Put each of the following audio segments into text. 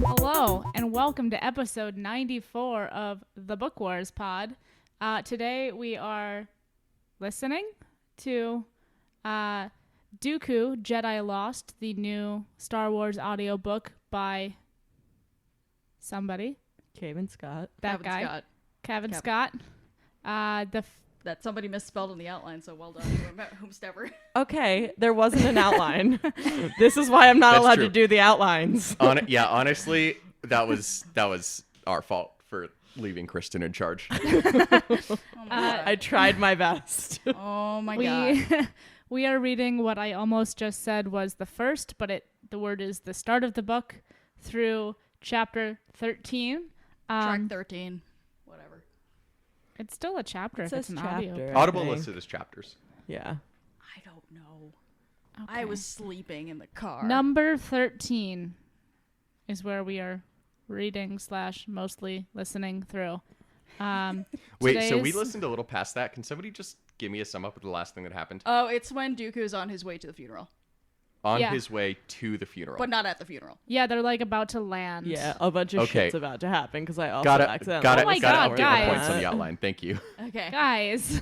Hello, and welcome to episode 94 of the Book Wars pod. Today we are listening to Dooku Jedi Lost, the new Star Wars audiobook by somebody. Kevin Scott. That Kevin guy. Scott. Kevin Scott. That somebody misspelled in the outline, so well done, whomstever. Okay, there wasn't an outline. This is why I'm not That's allowed true. to do the outlines. Honestly, that was our fault for leaving Kristen in charge. I tried my best. Oh my god. We are reading what I almost just said was the first, but the word is the start of the book through chapter 13. Track 13. Whatever. It's still a chapter It if says it's an chapter. audio. Audible think. listed as chapters. Yeah. I don't know. Okay. I was sleeping in the car. Number 13 is where we are reading / mostly listening through. Wait, so we today's- listened a little past that. Can somebody just give me a sum up of the last thing that happened? Oh, it's when Dooku's on his way to the funeral. On yeah. his way to the funeral. But not at the funeral. Yeah, they're like about to land. Yeah, a bunch of Okay. shit's about to happen because I also Gotta accidentally. Oh my gotta God, update guys. the points on the outline. Thank you. Okay. Guys,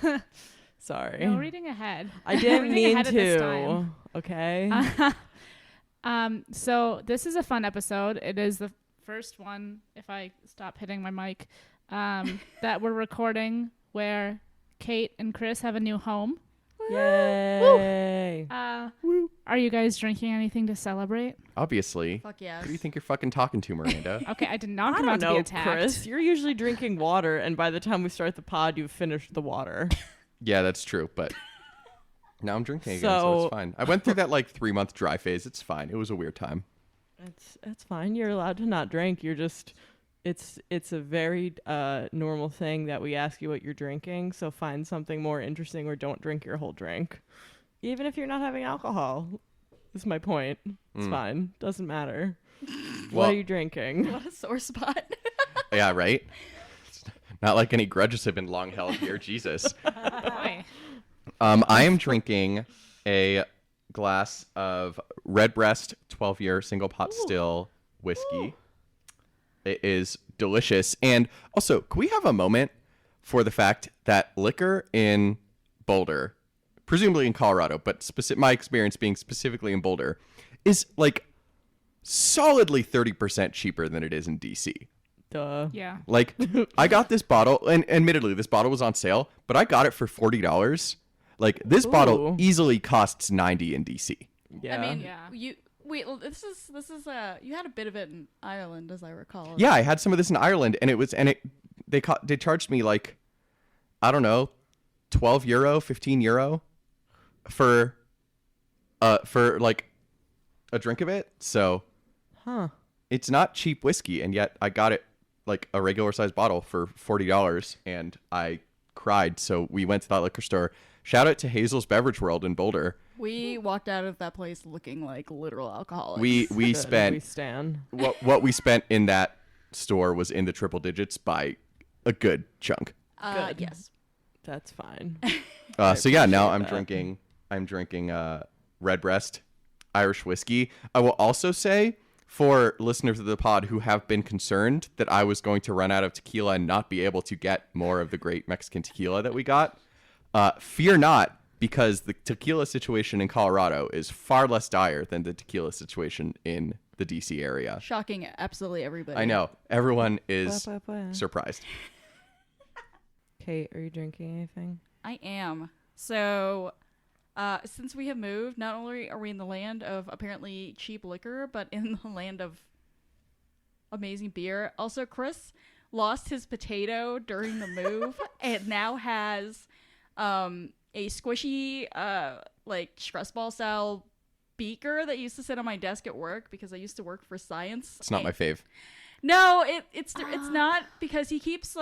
Sorry. no reading ahead. I didn't Reading mean ahead at this to. time. Okay. So this is a fun episode. It is the first one, if I stop hitting my mic, that we're recording where Kate and Chris have a new home. Yay. Are you guys drinking anything to celebrate? Obviously. Fuck yes. Who do you think you're fucking talking to, Miranda? Okay, I did not I come don't out to be know, attacked. Chris. You're usually drinking water, and by the time we start the pod, you've finished the water. Yeah, that's true, but now I'm drinking again, so So- it's fine. I went through that 3-month dry phase. It's fine. It was a weird time. It's fine. You're allowed to not drink. You're just it's a very normal thing that we ask you what you're drinking. So find something more interesting or don't drink your whole drink. Even if you're not having alcohol. This is my point. It's fine. Doesn't matter. What Well- are you drinking? What a sore spot. Yeah, right? It's not like any grudges have been long held here. Jesus. Boy. I am drinking a glass of Redbreast 12-year single pot still whiskey. It is delicious. And also, can we have a moment for the fact that liquor in Boulder, presumably in Colorado, but my experience being specifically in Boulder, is solidly 30% cheaper than it is in DC. Duh. Yeah. I got this bottle, and admittedly, this bottle was on sale, but I got it for $40. This bottle Ooh. easily costs $90 in DC. Yeah. I mean, Yeah. this is you had a bit of it in Ireland, as I recall. Yeah, I had some of this in Ireland, and they charged me I don't know, €12, €15 for a drink of it. So huh. it's not cheap whiskey, and yet I got it a regular sized bottle for $40, and I cried. So we went to that liquor store. Shout out to Hazel's Beverage World in Boulder. We walked out of that place looking like literal alcoholics. We We spent stand. what we spent in that store was in the triple digits by a good chunk. Good. Yes. That's fine. So yeah, now I'm appreciate that. drinking Redbreast Irish whiskey. I will also say, for listeners of the pod who have been concerned that I was going to run out of tequila and not be able to get more of the great Mexican tequila that we got, fear not, because the tequila situation in Colorado is far less dire than the tequila situation in the DC area. Shocking absolutely everybody. I know. Everyone is Blah, blah, blah. surprised. Kate, are you drinking anything? I am. So, since we have moved, not only are we in the land of apparently cheap liquor, but in the land of amazing beer. Also, Chris lost his potato during the move and now has a squishy, stress ball style beaker that used to sit on my desk at work because I used to work for science. It's not my fave. No, it's not, because he keeps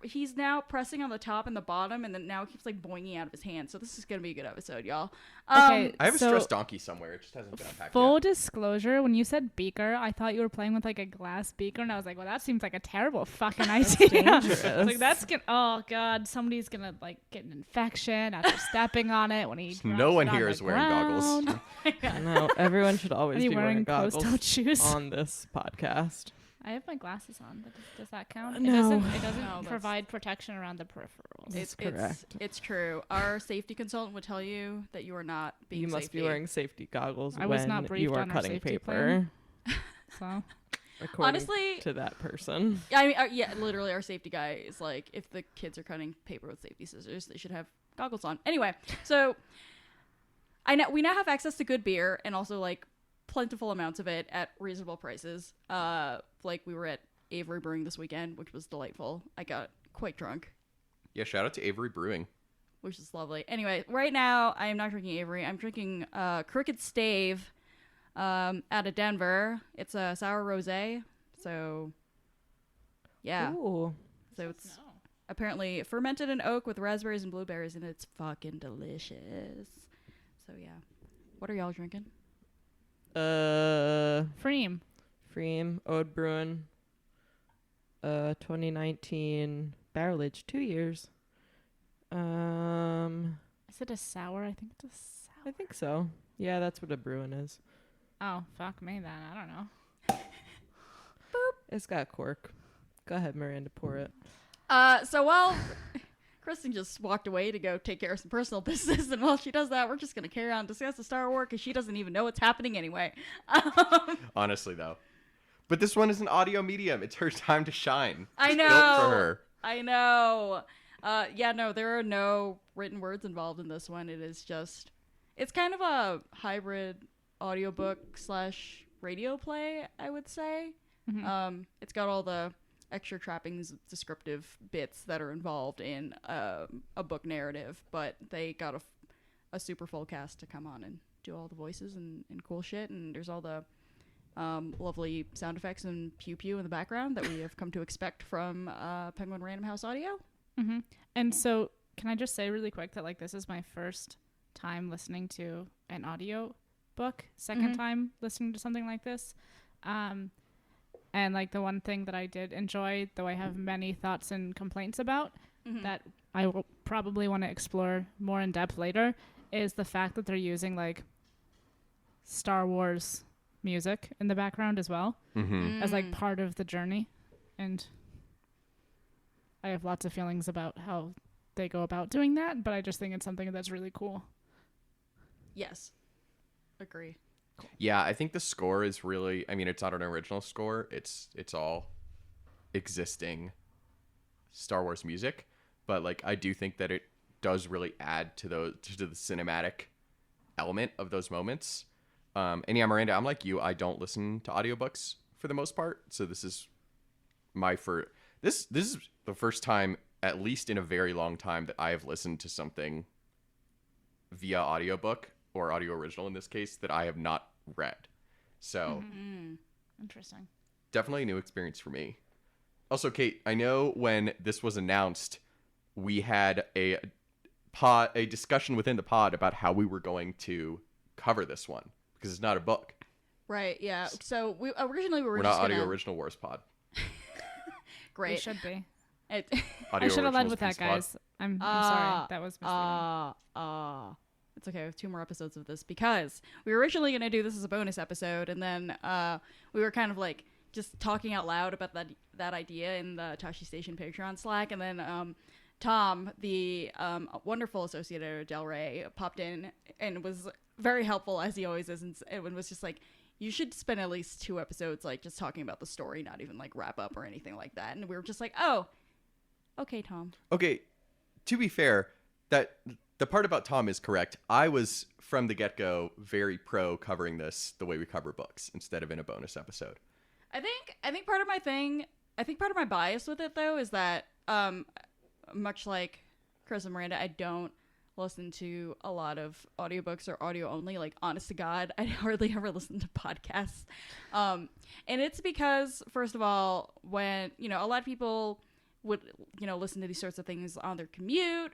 he's now pressing on the top and the bottom, and then now it keeps like boinging out of his hand. So this is gonna be a good episode, y'all. Okay, I have a so stressed donkey somewhere. It just hasn't been unpacked full yet. disclosure, when you said beaker, I thought you were playing with like a glass beaker, and I was like, well, that seems like a terrible fucking idea. dangerous. Like that's gonna, oh god, somebody's gonna like get an infection after stepping on it when he. No drops one it on here the is wearing goggles. ground. No, everyone should always Are you be wearing wearing closed-toed goggles shoes? on this podcast. I have my glasses on, but does that count? No. It doesn't. It No, doesn't that's- provide protection around the peripherals. That's correct. It's true. Our safety consultant would tell you that you are not being You must safety. be wearing safety goggles I was when not you briefed are on our cutting safety paper. plan. So According Honestly, to that person. I mean, yeah, literally, our safety guy is like, if the kids are cutting paper with safety scissors, they should have goggles on. Anyway, so we now have access to good beer and also like plentiful amounts of it at reasonable prices. Like we were at Avery Brewing this weekend, which was delightful. I got quite drunk, Yeah, shout out to Avery Brewing. which is lovely. Anyway, right now I am not drinking Avery. I'm drinking Crooked Stave out of Denver. It's a sour rosé. So yeah, Ooh. so it's apparently fermented in oak with raspberries and blueberries, and it's fucking delicious. So yeah, what are y'all drinking? Freem. Freem, Ode Bruin, 2019 barrel age, 2 years. Is it a sour? I think it's a sour. I think so. Yeah, that's what a Bruin is. Oh fuck me then. I don't know. It's got cork. Go ahead, Miranda, pour it. So while Kristen just walked away to go take care of some personal business, and while she does that, we're just gonna carry on and discuss the Star Wars because she doesn't even know what's happening anyway. Honestly, though. But this one is an audio medium. It's her time to shine. I It's know. built for her. I know. Yeah, no, there are no written words involved in this one. It's kind of a hybrid audiobook / radio play, I would say. It's got all the extra trappings, descriptive bits that are involved in a book narrative, but they got a super full cast to come on and do all the voices and cool shit, and there's all the lovely sound effects and pew pew in the background that we have come to expect from Penguin Random House Audio. Mm-hmm. And so, can I just say really quick that like this is my first time listening to an audio book, second time listening to something like this. And like the one thing that I did enjoy, though I have many thoughts and complaints about, that I will probably want to explore more in depth later, is the fact that they're using like Star Wars music in the background as well, as like part of the journey. And I have lots of feelings about how they go about doing that, but I just think it's something that's really cool. Yes. Agree. Yeah, I think the score is really, I mean, it's not an original score. It's all existing Star Wars music, but like I do think that it does really add to the cinematic element of those moments. And yeah, Miranda, I'm like you. I don't listen to audiobooks for the most part, so this is this is the first time, at least in a very long time, that I have listened to something via audiobook or audio original in this case that I have not read. So Interesting. definitely a new experience for me. Also, Kate, I know when this was announced, we had a discussion within the pod about how we were going to cover this one because it's not a book. Right, yeah. So we originally we were We're just not Audio gonna... Original Wars pod. We Great. should be. It... I Audio should have led Originals with that, Peace Pod. guys. I'm sorry. That was misleading. It's okay. We have 2 more episodes of this because we were originally going to do this as a bonus episode, and then we were kind of like just talking out loud about that idea in the Tashi Station Patreon Slack, and then Tom, the wonderful associate editor Del Rey, popped in and was very helpful as he always is, and was just like, you should spend at least 2 episodes like just talking about the story, not even like wrap up or anything like that. And we were just like, oh, okay, Tom. Okay, to be fair, that the part about Tom is correct. I was from the get-go very pro covering this the way we cover books instead of in a bonus episode. I think part of my bias with it though is that much like Chris and Miranda, I don't listen to a lot of audiobooks or audio only. Like, honest to God, I hardly ever listen to podcasts. And it's because, first of all, when, a lot of people would, listen to these sorts of things on their commute,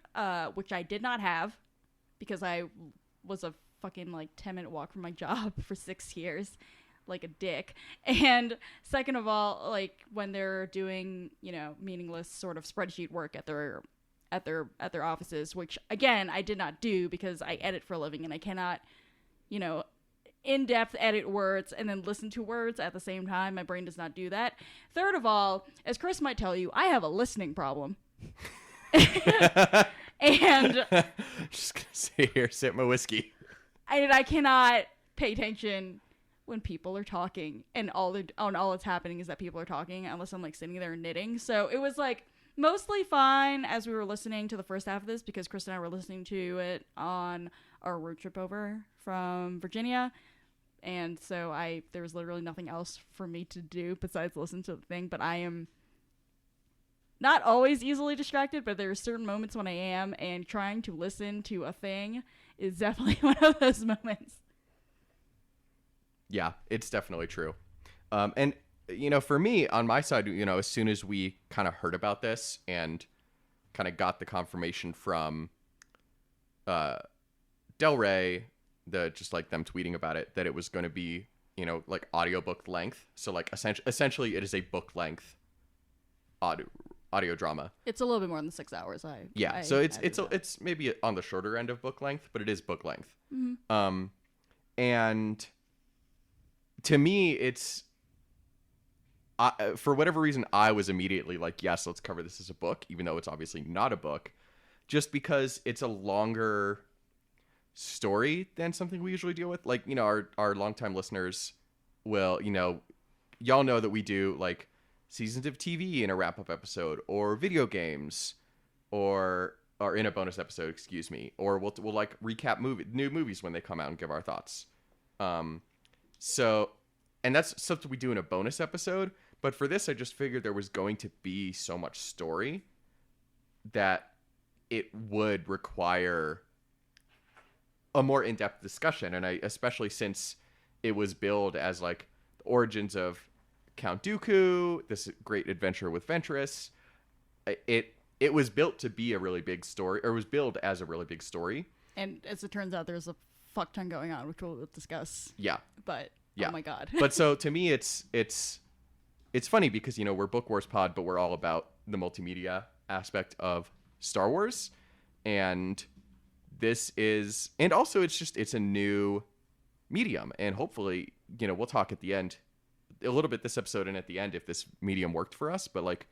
which I did not have because I was a fucking 10-minute walk from my job for 6 years, like a dick. And second of all, when they're doing, meaningless sort of spreadsheet work at their offices, which again, I did not do because I edit for a living and I cannot, in-depth edit words and then listen to words at the same time. My brain does not do that. Third of all, as Chris might tell you, I have a listening problem. And just gonna sit here, sip my whiskey. I cannot pay attention when people are talking, and all that's happening is that people are talking, unless I'm sitting there knitting. So it was mostly fine as we were listening to the first half of this, because Chris and I were listening to it on our road trip over from Virginia. And so there was literally nothing else for me to do besides listen to the thing. But I am not always easily distracted, but there are certain moments when I am, and trying to listen to a thing is definitely one of those moments. Yeah, it's definitely true. And, for me, on my side, as soon as we kind of heard about this and kind of got the confirmation from Del Rey, just them tweeting about it, that it was going to be, audiobook length. So, essentially it is a book length audio drama. It's a little bit more than 6 hours. So it's maybe on the shorter end of book length, but it is book length. Mm-hmm. And to me, it's for whatever reason, I was immediately yes, let's cover this as a book, even though it's obviously not a book, just because it's a longer story than something we usually deal with. Our longtime listeners will, y'all know that we do seasons of TV in a wrap-up episode, or video games, or in a bonus episode, excuse me, or we'll recap new movies when they come out and give our thoughts. So, and that's something we do in a bonus episode. But for this, I just figured there was going to be so much story that it would require a more in-depth discussion. And especially since it was billed as the origins of Count Dooku, this great adventure with Ventress, it was built to be a really big story, or was billed as a really big story. And as it turns out, there's a fuck ton going on, which we'll discuss. Yeah. But yeah. Oh my god. But so to me, it's funny because we're Book Wars Pod, but we're all about the multimedia aspect of Star Wars, and also it's a new medium, and hopefully we'll talk at the end a little bit this episode and at the end if this medium worked for us, but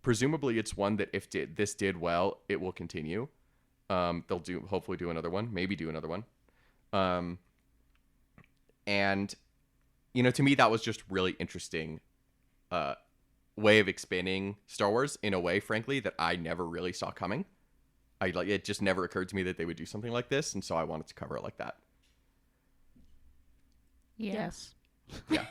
presumably it's one that if this did well, it will continue. They'll hopefully do another one, maybe do another one. And to me, that was just really interesting way of expanding Star Wars in a way, frankly, that I never really saw coming. It just never occurred to me that they would do something like this, and so I wanted to cover it like that. Yes. Yeah.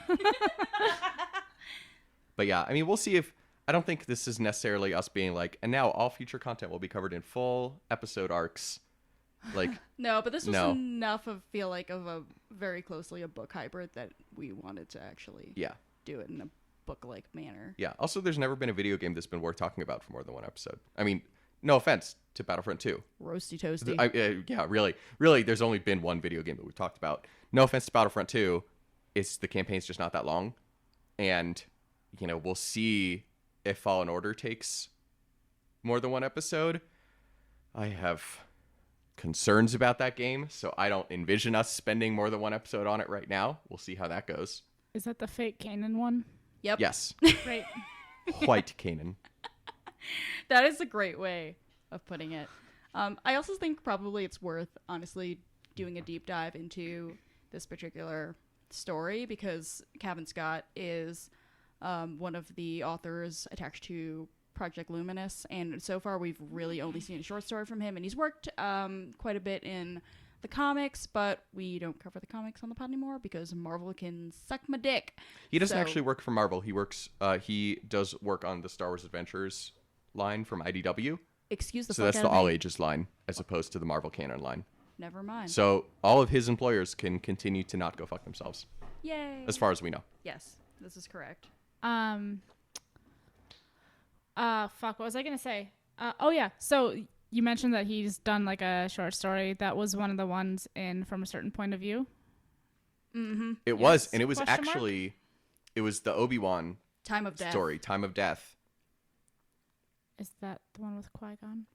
But yeah, I mean, we'll see if... I don't think this is necessarily us being and now all future content will be covered in full episode arcs. No, but this was enough of a very closely a book hybrid that we wanted to actually do it in a book-like manner. Yeah. Also, there's never been a video game that's been worth talking about for more than one episode. I mean, no offense to Battlefront 2. Roasty toasty. Yeah, really, there's only been one video game that we've talked about. No offense to Battlefront 2. The campaign's just not that long. And, we'll see if Fallen Order takes more than one episode. I have concerns about that game, so I don't envision us spending more than one episode on it right now. We'll see how that goes. Is that the fake Kanan one? Yep. Yes. Great. White Kanan. That is a great way of putting it. I also think probably it's worth, honestly, doing a deep dive into this particular story, because Cavan Scott is one of the authors attached to Project Luminous, and so far we've really only seen a short story from him, and he's worked quite a bit in the comics, but we don't cover the comics on the pod anymore because Marvel can suck my dick. He doesn't actually work for Marvel. He does work on the Star Wars Adventures line from IDW. Excuse the So fuck that's out the of me. all ages line as opposed to the Marvel canon line. Never mind. So all of his employers can continue to not go fuck themselves, Yay. as far as we know. Yes, this is correct. Fuck, what was I gonna say? Oh yeah, so you mentioned that he's done like a short story. That was one of the ones in From a Certain Point of View. Mm-hmm. It was, Yes, and it was question mark? actually, it was the Obi-Wan Time of Death. story, Time of Death. Is that the one with Qui-Gon?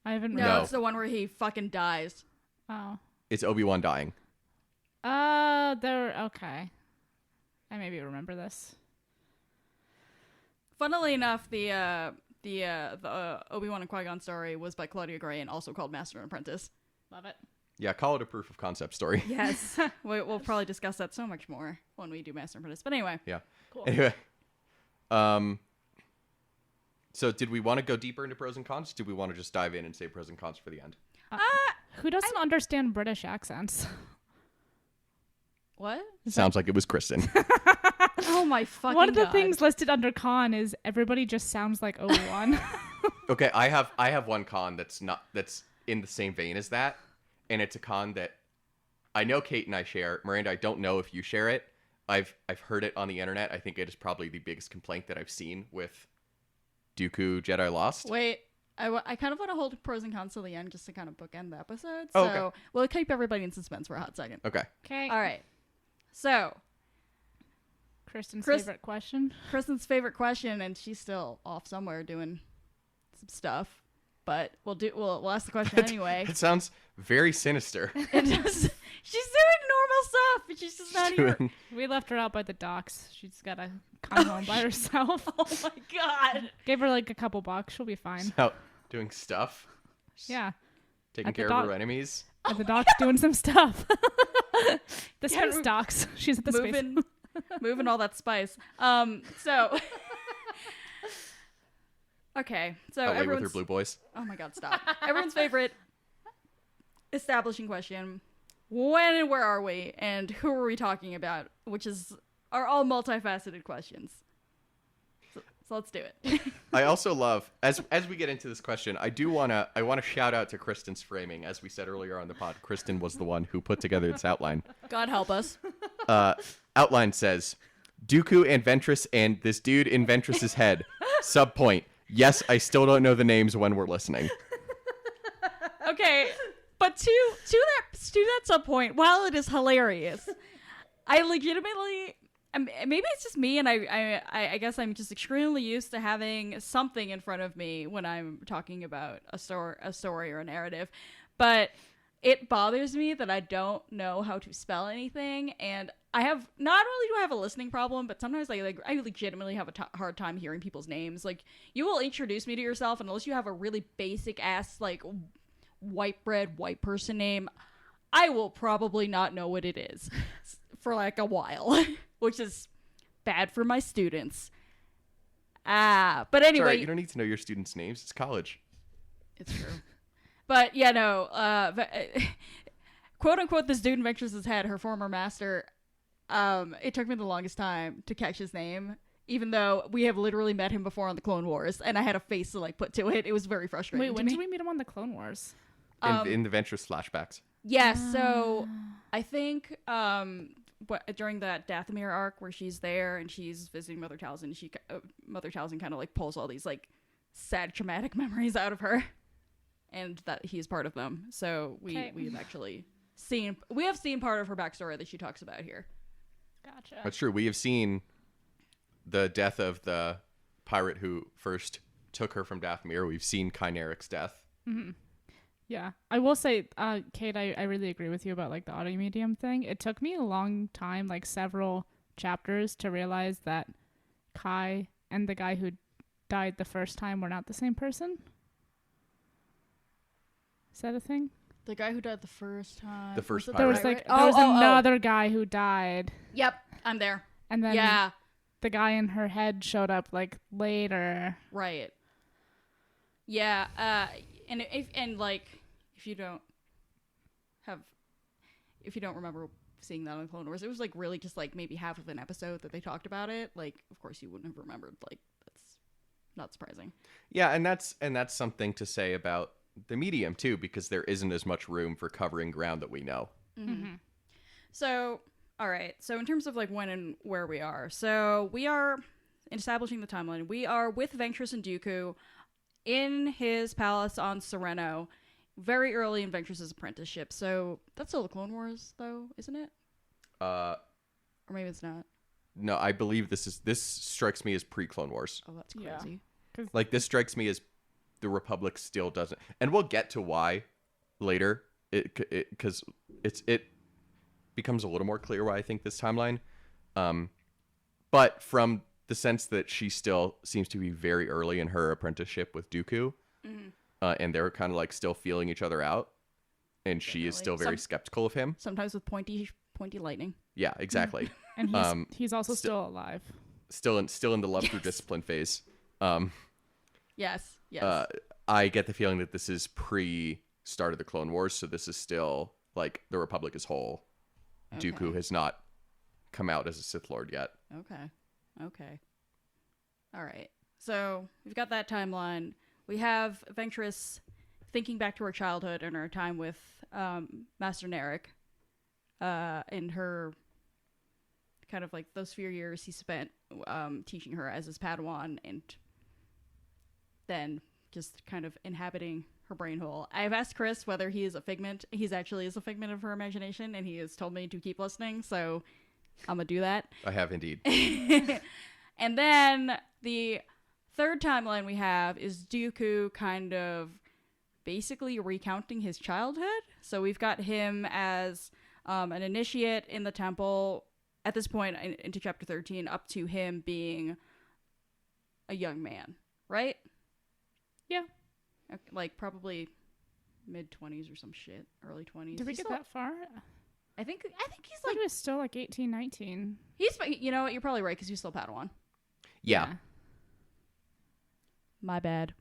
I haven't No, No. it's the one where he fucking dies. Oh. It's Obi-Wan dying. There. Okay. I maybe remember this. Funnily enough, the Obi-Wan and Qui-Gon story was by Claudia Gray and also called Master and Apprentice. Love it. Yeah, call it a proof of concept story. Yes. We'll probably discuss that so much more when we do Master and Apprentice. But anyway. Yeah. Cool. Anyway, so did we want to go deeper into pros and cons? Did we want to just dive in and say pros and cons for the end? Who doesn't understand British accents? What? Sounds like it was Kristen. Oh my fucking One of the God. things listed under con is everybody just sounds like Obi-Wan. Okay, I have one con that's in the same vein as that, and it's a con that I know Kate and I share. Miranda, I don't know if you share it. I've heard it on the internet. I think it is probably the biggest complaint that I've seen with Dooku Jedi Lost. Wait. I kind of want to hold pros and cons till the end just to kind of bookend the episode. Oh, So okay. we'll keep everybody in suspense for a hot second. Okay. Okay. All right. So Kristen's Chris- favorite question. Kristen's favorite question, and she's still off somewhere doing some stuff. But we'll ask the question anyway. It sounds very sinister. It just, she's doing normal stuff, but she's just not here. Doing- We left her out by the docks. She's got to come home by herself. Oh my God. Gave her like a couple bucks. She'll be fine. out doing stuff, Yeah. taking At the care of dock. her enemies. At the docks doing some stuff. The Yeah, space we're docks. She's at the space. moving all that spice. So okay, so Away with her everyone's blue boys. oh my God, stop! Everyone's favorite establishing question: when and where are we, and who are we talking about? Which are all multifaceted questions. So let's do it. I also love as we get into this question, I want to shout out to Kristen's framing. As we said earlier on the pod, Kristen was the one who put together this outline. God help us. Outline says, Dooku and Ventress and this dude in Ventress's head. Subpoint. Yes, I still don't know the names when we're listening. Okay, but to that sub point, while it is hilarious, I legitimately, maybe it's just me, and I guess I'm just extremely used to having something in front of me when I'm talking about a story or a narrative, but it bothers me that I don't know how to spell anything, and I have not only do I have a listening problem, but sometimes I legitimately have a hard time hearing people's names. Like, you will introduce me to yourself, and unless you have a really basic ass like white bread white person name, I will probably not know what it is for like a while, which is bad for my students. But anyway, Sorry, you don't need to know your students' names. It's college. it's true. But yeah, no, quote unquote, this dude in Ventress's head, her former master, it took me the longest time to catch his name, even though we have literally met him before on the Clone Wars, and I had a face to like put to it. It was very frustrating. Wait, to when me. did we meet him on the Clone Wars? In the Ventress flashbacks. Yeah, so I think during that Dathomir arc where she's there and she's visiting Mother Talzin, Mother Talzin kind of like pulls all these like sad traumatic memories out of her, and that he's part of them. So we have actually seen part of her backstory that she talks about here. Gotcha. That's true. We have seen the death of the pirate who first took her from Dathomir. We've seen Kyneric's death. Yeah, I will say, Kate, I really agree with you about like the audio medium thing. It took me a long time, like several chapters, to realize that Kai and the guy who died the first time were not the same person. Is that a thing? The guy who died the first time. The first it There was pirate. like there was oh. another guy who died, Yep, I'm there. and then Yeah, the guy in her head showed up like later. right. Yeah, and if you don't remember seeing that on Clone Wars, it was like really just like maybe half of an episode that they talked about it. Like, of course you wouldn't have remembered. Like, that's not surprising. Yeah, and that's something to say about the medium too, because there isn't as much room for covering ground that we know. So, all right. So in terms of like when and where we are, so we are establishing the timeline, we are with Ventress and Dooku in his palace on Sereno, very early in Ventress's apprenticeship. So that's still the Clone Wars, though, isn't it? Or maybe it's not. No, I believe this strikes me as pre-Clone Wars. Oh, that's Yeah. crazy. Like, this strikes me as the Republic still doesn't, and we'll get to why later. Because it becomes a little more clear why I think this timeline. But from the sense that she still seems to be very early in her apprenticeship with Dooku, and they're kind of like still feeling each other out, and she is Definitely. still very skeptical of him. Sometimes with pointy lightning. Yeah, exactly. And he's also still alive. Still in the love through Yes. discipline phase. Yes. Yes. I get the feeling that this is pre start of the Clone Wars, so this is still like the Republic as whole. Okay. Dooku has not come out as a Sith Lord yet. Okay. All right. So we've got that timeline. We have Ventress thinking back to her childhood and her time with Master Narek, and her kind of like those few years he spent teaching her as his Padawan, and then just kind of inhabiting her brain hole. I've asked Chris whether he is a figment. He's actually is a figment of her imagination, and he has told me to keep listening, so I'm gonna do that. I have indeed. And then the third timeline we have is Dooku kind of basically recounting his childhood. So we've got him as an initiate in the temple at this point into chapter 13, up to him being a young man, right? Yeah. Like probably mid-20s or some shit, early 20s. Did we He's get still- that far? I think he's I like thought he was still like 18, 19. he's. You know what? You're probably right because he's still Padawan. Yeah. My bad.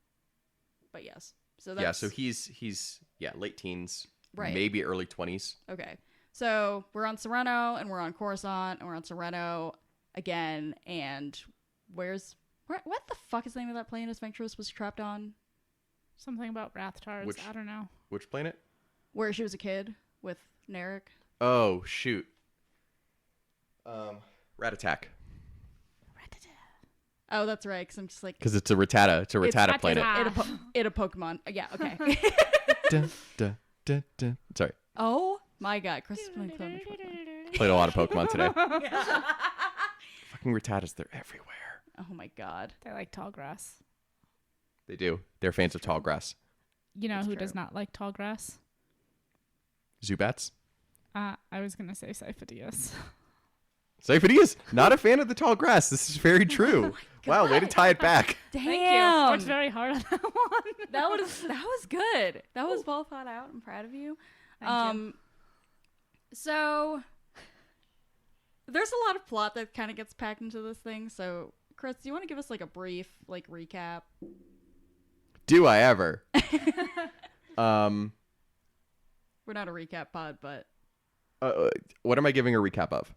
But yes. So that's Yeah, so he's late teens, Right. maybe early 20s. Okay. So we're on Sereno and we're on Coruscant and we're on Sereno again. And what the fuck is the name of that planet Ventress was trapped on? Something about Rathtars. Which- I don't know. Which planet? Where she was a kid with Narek. Oh, shoot. Rat Attack. Oh, that's right. Because I'm just like Because it's a Rattata. It's a Rattata Rattata. planet. it a Pokemon. Yeah. Okay. Dun, dun, dun, dun. Sorry. Oh my God, Chris is playing so much Pokemon. Played a lot of Pokemon today. Fucking Rattatas, they're everywhere. Oh my God. They like tall grass. They do. They're fans of tall grass. You know That's who true. does not like tall grass? Zubats? I was gonna say Siphidius. Siphidius, not a fan of the tall grass. This is very true. Wow, way to tie it back. Damn. Thank you. Worked very hard on that one. that was good. That was well thought out. I'm proud of you. Thank you. So there's a lot of plot that kind of gets packed into this thing. So Chris, do you want to give us like a brief like recap? Do I ever? We're not a recap pod, but What am I giving a recap of?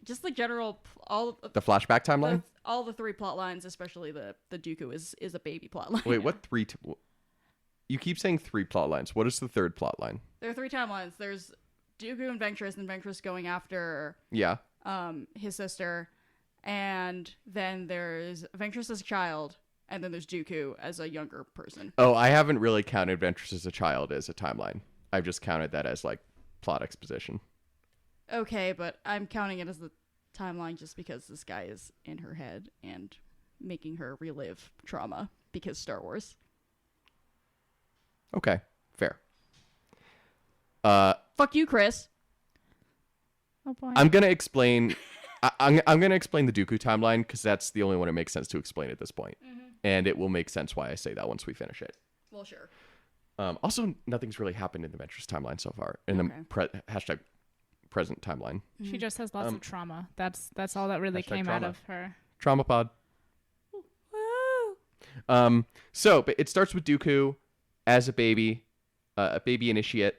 just the general The flashback timeline? all the three plot lines, especially the Dooku is a baby plot line. Wait, what three? You keep saying three plot lines. What is the third plot line? There are three timelines. There's Dooku and Ventress going after Yeah. his sister, and then there's Ventress as a child, and then there's Dooku as a younger person. Oh, I haven't really counted Ventress as a child as a timeline. I've just counted that as like plot exposition. Okay, but I'm counting it as the timeline just because this guy is in her head and making her relive trauma because Star Wars. Okay, fair. Fuck you, Chris. Oh boy. I'm gonna explain. I'm gonna explain the Dooku timeline because that's the only one it makes sense to explain at this point, and it will make sense why I say that once we finish it. Well, sure. Also, nothing's really happened in the Ventress timeline so far. In Okay. the hashtag present timeline. She just has lots of trauma. That's all that really Hashtag came out trauma. of her. Trauma pod. Woo! So but it starts with Dooku as a baby initiate.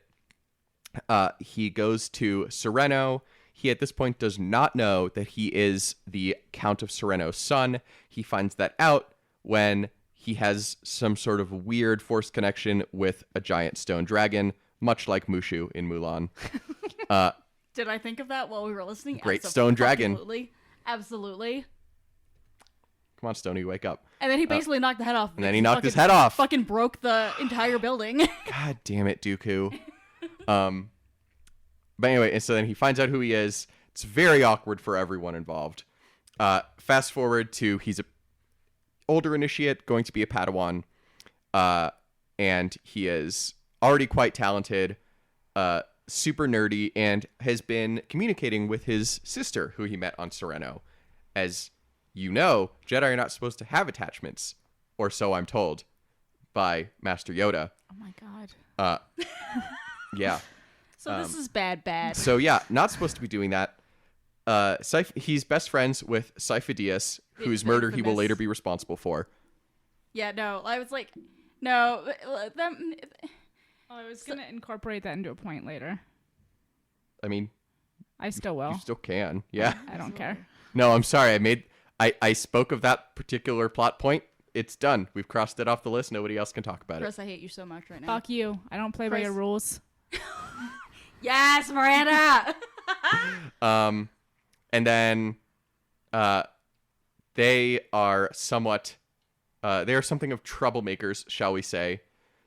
He goes to Sereno. He at this point does not know that he is the Count of Sereno's son. He finds that out when he has some sort of weird force connection with a giant stone dragon, much like Mushu in Mulan. Did I think of that while we were listening? Great stone dragon. Absolutely. Absolutely. Come on, Stony, wake up. And then he basically knocked the head off. And then he knocked his head off. Fucking broke the entire building. God damn it, Dooku. But anyway, and so then he finds out who he is. It's very awkward for everyone involved. Fast forward to he's a older initiate, going to be a Padawan, and he is already quite talented, super nerdy, and has been communicating with his sister, who he met on Sereno. As you know, Jedi are not supposed to have attachments, or so I'm told, by Master Yoda. Oh my god. Yeah. So this is bad. So yeah, not supposed to be doing that. He's best friends with Sifo Dyas, whose murder he will later be responsible for. Yeah, no. I was like, no. Them, I was gonna incorporate that into a point later. I mean, I still will. you still can. Yeah. I don't care. No, I'm sorry. I spoke of that particular plot point. It's done. We've crossed it off the list. Nobody else can talk about Chris, I hate you so much right now. Fuck you. I don't play by Chris. your rules. Yes, Miranda. it. And then, they are somewhat, they are something of troublemakers, shall we say.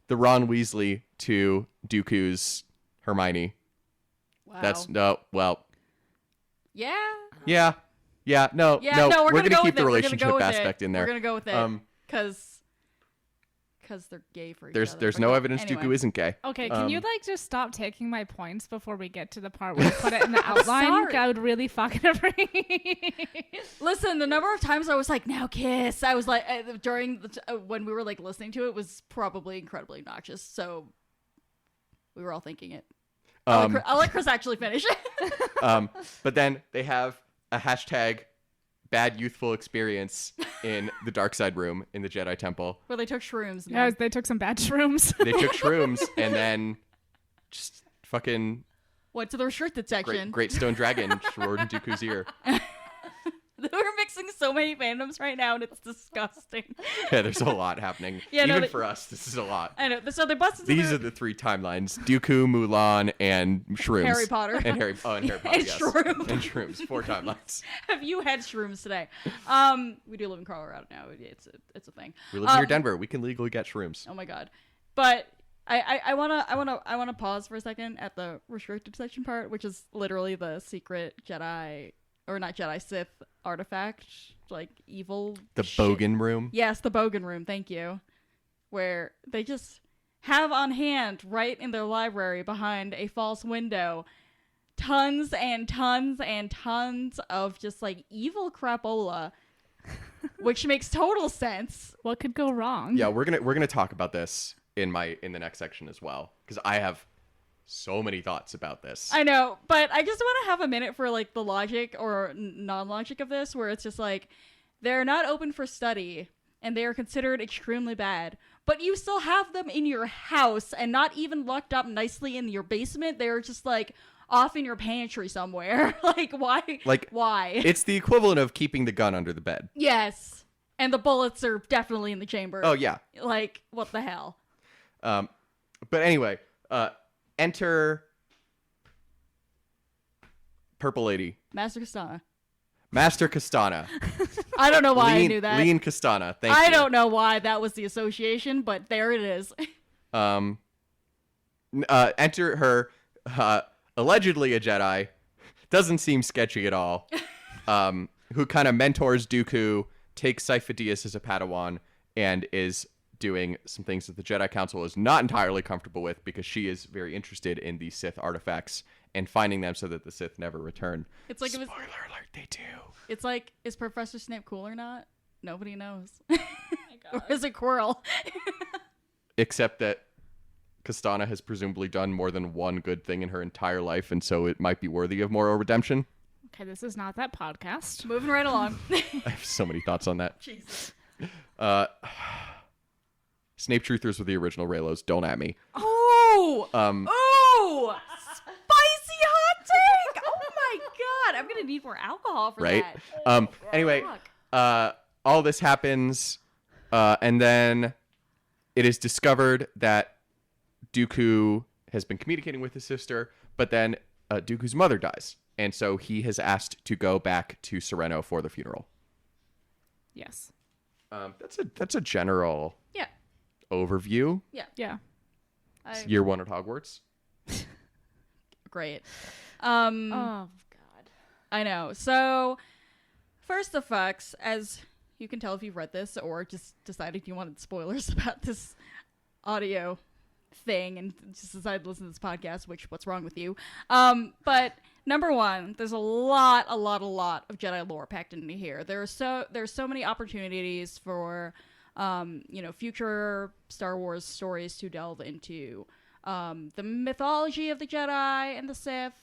The Ron Weasley to Dooku's Hermione. Wow. That's no. Well, Yeah. yeah, no, Yeah. no. No, we're gonna gonna go keep with the it. We're gonna relationship go with aspect it. in there. We're gonna go with it because they're gay for each other. There's But no go- evidence anyway. Dooku isn't gay. Okay, can you Um, like just stop taking my points before we get to the part where you put it in the outline? sorry. I would really fucking appreciate. Listen, the number of times I was like, "Now kiss," I was like, during when we were like listening to it was probably incredibly obnoxious. So we were all thinking it. I'll let Chris actually finish. But then they have a hashtag bad youthful experience in the dark side room in the Jedi Temple. Where they took shrooms. Yeah, they took some bad shrooms. They took shrooms and then just fucking Went to the restricted section. great stone dragon roared in Dooku's ear. We're mixing so many fandoms right now, and it's disgusting. Yeah, there's a lot happening. Yeah, no, Even they- for us, this is a lot. I know. So they busted. These are the three timelines: Dooku, Mulan, and shrooms. Harry Potter. And Harry Potter. And Yes. shrooms. And shrooms. 4 timelines. Have you had shrooms today? We do live in Colorado now. It's a thing. We live near Denver. We can legally get shrooms. Oh my god. But I wanna pause for a second at the restricted section part, which is literally the secret Jedi or not Jedi Sith artifact, like evil. The shit. Bogan room. Yes, the Bogan room. Thank you. Where they just have on hand, right in their library, behind a false window, tons and tons and tons of just like evil crapola, which makes total sense. What could go wrong? Yeah, we're gonna talk about this in the next section as well, because I have so many thoughts about this. I know, but I just want to have a minute for like the logic or non-logic of this, where it's just like they're not open for study and they are considered extremely bad, but you still have them in your house and not even locked up nicely in your basement. They're just like off in your pantry somewhere. Like why? Like, why? It's the equivalent of keeping the gun under the bed. Yes, and the bullets are definitely in the chamber. Oh yeah. Like what the hell? But anyway, enter Purple Lady, Master Castana. Master Castana. I don't know why I Lean, knew that. Lean Castana. Thank you. I don't know why that was the association, but there it is. Enter her, allegedly a Jedi, doesn't seem sketchy at all, who kind of mentors Dooku, takes Sifo Dyas as a Padawan, and is doing some things that the Jedi Council is not entirely comfortable with, because she is very interested in the Sith artifacts and finding them so that the Sith never return. It's like Spoiler it was. alert, they do. It's like, is Professor Snape cool or not? Nobody knows. Oh Or is it Quirrell? Except that Castana has presumably done more than one good thing in her entire life, and so it might be worthy of moral redemption. Okay, this is not that podcast. Moving right along. I have so many thoughts on that. Jesus. Snape truthers were the original Raylos. Don't at me. Oh! Um, Oh! Spicy hot take! Oh my god! I'm gonna need more alcohol for right? that. Anyway, Fuck. all this happens, and then it is discovered that Dooku has been communicating with his sister, but then Dooku's mother dies, and so he has asked to go back to Sereno for the funeral. Yes. That's a general Yeah. overview. Yeah. Year one at Hogwarts. Great. Oh God. I know. So, first effects, as you can tell if you've read this or just decided you wanted spoilers about this audio thing and just decided to listen to this podcast, which, what's wrong with you? But number one, there's a lot of Jedi lore packed into here. There's so many opportunities for, future Star Wars stories to delve into. The mythology of the Jedi and the Sith,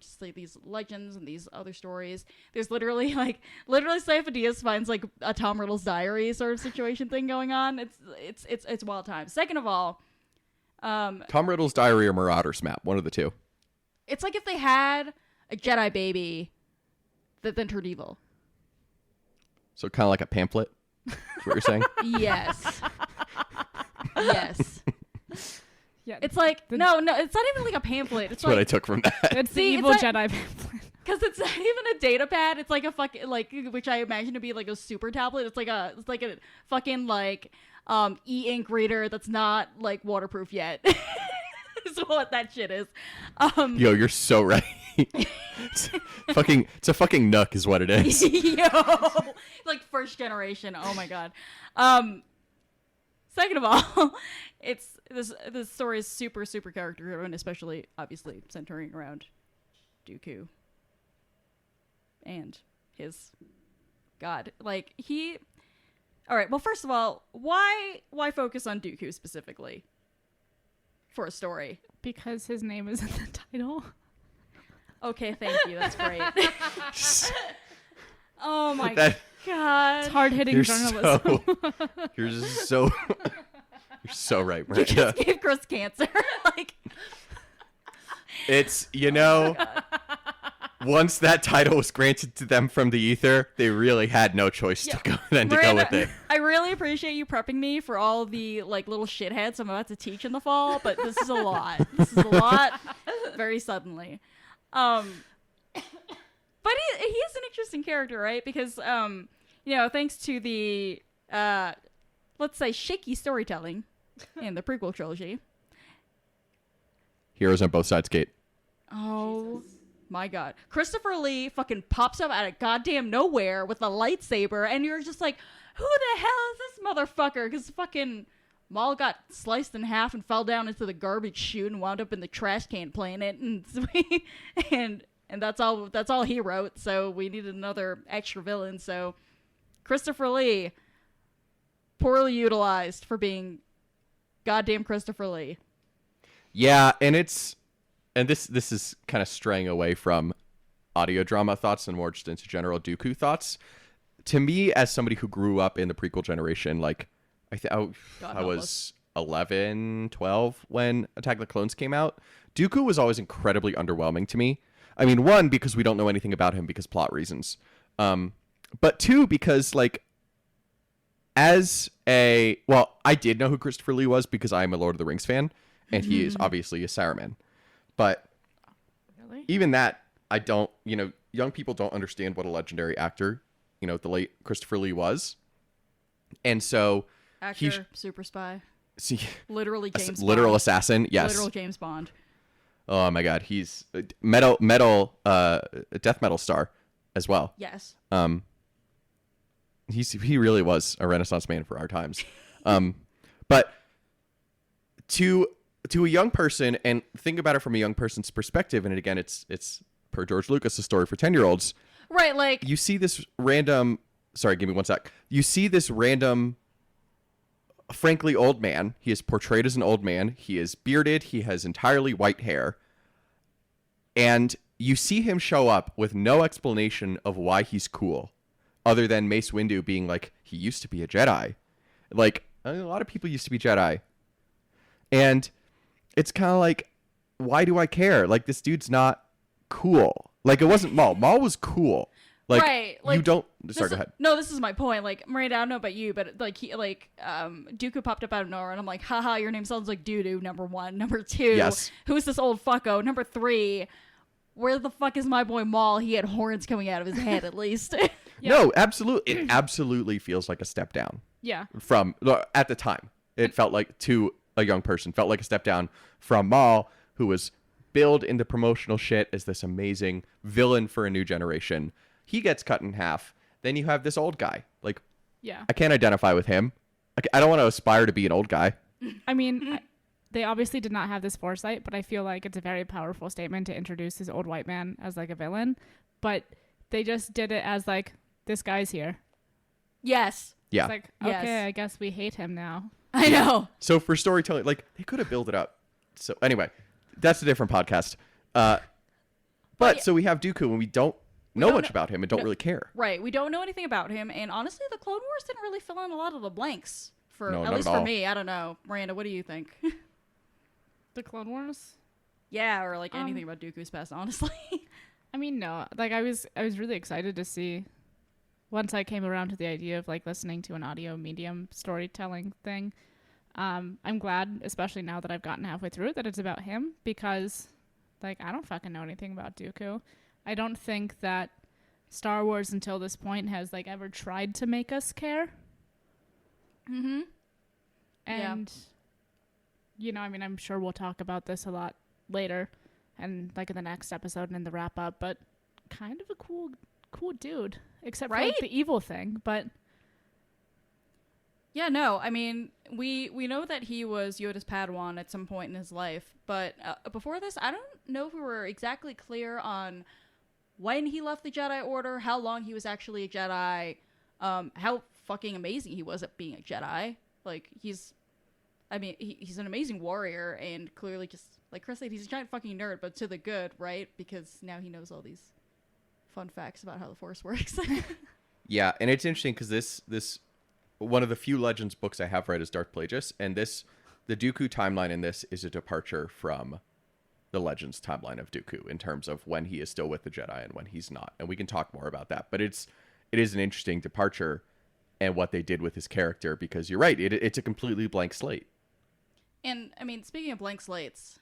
just like these legends and these other stories. There's literally Sifo Dyas finds like a Tom Riddle's diary sort of situation thing going on. It's wild times. Second of all, Tom Riddle's Diary or Marauder's Map, one of the two. it's like if they had a Jedi baby that then turned evil. So kind of like a pamphlet. Is what you're saying? Yes. Yes. Yeah. It's like no, it's not even like a pamphlet. It's That's what I like took from that. It's the See, evil it's Jedi pamphlet. because it's not even a data pad. It's like a fucking which I imagine to be like a super tablet. It's like a fucking e-ink reader that's not like waterproof yet. Is what that shit is. Yo, you're so right. it's a fucking nook is what it is. Yo, like first generation. Oh my god. Second of all, it's this story is super character driven, especially obviously centering around Dooku and his god. Like he. All right. Well, first of all, why focus on Dooku specifically for a story? Because his name is in the title. Okay, thank you. That's great. Oh my That- god. It's hard-hitting journalism. You're so you're so right, You Miranda. just gave Chris cancer. Like, It's once that title was granted to them from the ether, they really had no choice to go Miranda, with it. I really appreciate you prepping me for all the like little shitheads I'm about to teach in the fall, but this is a lot. This is a lot very suddenly. But he is an interesting character, right? Because thanks to the let's say shaky storytelling in the prequel trilogy. Heroes on both sides gate. Oh my god. Christopher Lee fucking pops up out of goddamn nowhere with a lightsaber, and you're just like, who the hell is this motherfucker? Because fucking Maul got sliced in half and fell down into the garbage chute and wound up in the trash can planet, and that's all he wrote, so we needed another extra villain, so Christopher Lee, poorly utilized for being goddamn Christopher Lee. Yeah, and this is kind of straying away from audio drama thoughts and more just into general Dooku thoughts. To me, as somebody who grew up in the prequel generation, like I was 11, 12 when Attack of the Clones came out, Dooku was always incredibly underwhelming to me. I mean, one, because we don't know anything about him because plot reasons. But two, because I did know who Christopher Lee was because I'm a Lord of the Rings fan, and he is obviously a Saruman. But Really? even that, I don't, young people don't understand what a legendary actor, the late Christopher Lee was. And so Actor, super spy, see, literally James Bond. literal assassin. Yes. Literal James Bond. Oh my God. He's a death metal star as well. Yes. He really was a Renaissance man for our times. But to a young person, and think about it from a young person's perspective, and again, it's per George Lucas, a story for 10-year-olds. Right, like You see this random. Sorry, give me one sec. You see this random, frankly, old man. He is portrayed as an old man. He is bearded. He has entirely white hair. And you see him show up with no explanation of why he's cool, other than Mace Windu being like, he used to be a Jedi. Like, a lot of people used to be Jedi. And it's kind of like, why do I care? Like, this dude's not cool. Like, it wasn't Maul. Maul was cool. Like, right, like, you don't. this Sorry, go is- ahead. No, this is my point. Like, Miranda, I don't know about you, but Dooku popped up out of nowhere, and I'm like, haha, your name sounds like doo-doo, number one. Number two, Yes. who's this old fucko? Number three, where the fuck is my boy Maul? He had horns coming out of his head, at least. No, absolutely. It absolutely feels like a step down Yeah. from at the time. It felt like to a young person, felt like a step down from Maul, who was billed in the promotional shit as this amazing villain for a new generation. He gets cut in half. Then you have this old guy. Like, Yeah. I can't identify with him. I don't want to aspire to be an old guy. I mean, they obviously did not have this foresight, but I feel like it's a very powerful statement to introduce this old white man as like a villain. But they just did it as like, this guy's here. Yes. Yeah. It's like, Yes. okay, I guess we hate him now. I know. So for storytelling, like they could have built it up. So anyway, that's a different podcast. But so we have Dooku, and we don't know don't much know- about him and don't really care. Right. We don't know anything about him, and honestly, the Clone Wars didn't really fill in a lot of the blanks for No, at not least at for all. me. I don't know, Miranda. What do you think? The Clone Wars? Yeah, or like anything about Dooku's past, honestly. I mean, no. Like I was really excited to see once I came around to the idea of like listening to an audio medium storytelling thing. I'm glad, especially now that I've gotten halfway through it, that it's about him because like I don't fucking know anything about Dooku. I don't think that Star Wars until this point has like ever tried to make us care. Mm-hmm. Yeah. And you know, I mean, I'm sure we'll talk about this a lot later and like in the next episode and in the wrap up, but kind of a cool dude, except for like Right? the evil thing, but Yeah, no, I mean, we know that he was Yoda's Padawan at some point in his life, but before this, I don't know if we were exactly clear on when he left the Jedi Order, how long he was actually a Jedi, how fucking amazing he was at being a Jedi. Like, he's an amazing warrior, and clearly just, like Chris said, he's a giant fucking nerd, but to the good, right? Because now he knows all these fun facts about how the Force works. Yeah, and it's interesting because this one of the few Legends books I have read is Darth Plagueis, and the Dooku timeline in this is a departure from the Legends timeline of Dooku in terms of when he is still with the Jedi and when he's not, and we can talk more about that. But it is an interesting departure and what they did with his character, because you're right, it's a completely blank slate. And I mean, speaking of blank slates,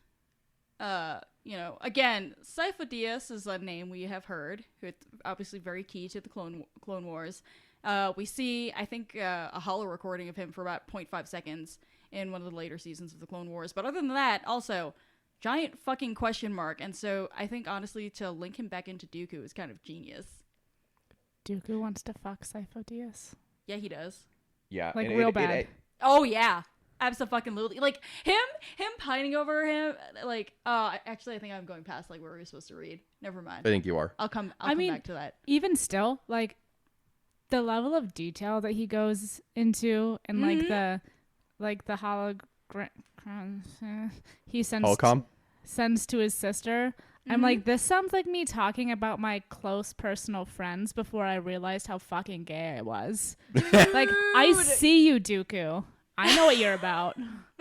you know, again, Sifo Dyas is a name we have heard, who it's obviously very key to the Clone Wars. We see, I think, a holo recording of him for about 0.5 seconds in one of the later seasons of the Clone Wars. But other than that, also, giant fucking question mark. And so I think, honestly, to link him back into Dooku is kind of genius. Dooku wants to fuck Sifo Dyas. Yeah, he does. Yeah, Like, and real bad. Oh, yeah. Absolutely. Like, him pining over him, like, actually, I think I'm going past, like, where we were supposed to read. Never mind. I think you are. I'll come I mean, back to that. Even still, like the level of detail that he goes into and like the hologram he sends to his sister. I'm like, this sounds like me talking about my close personal friends before I realized how fucking gay I was. Like, I see you, Dooku. I know what you're about.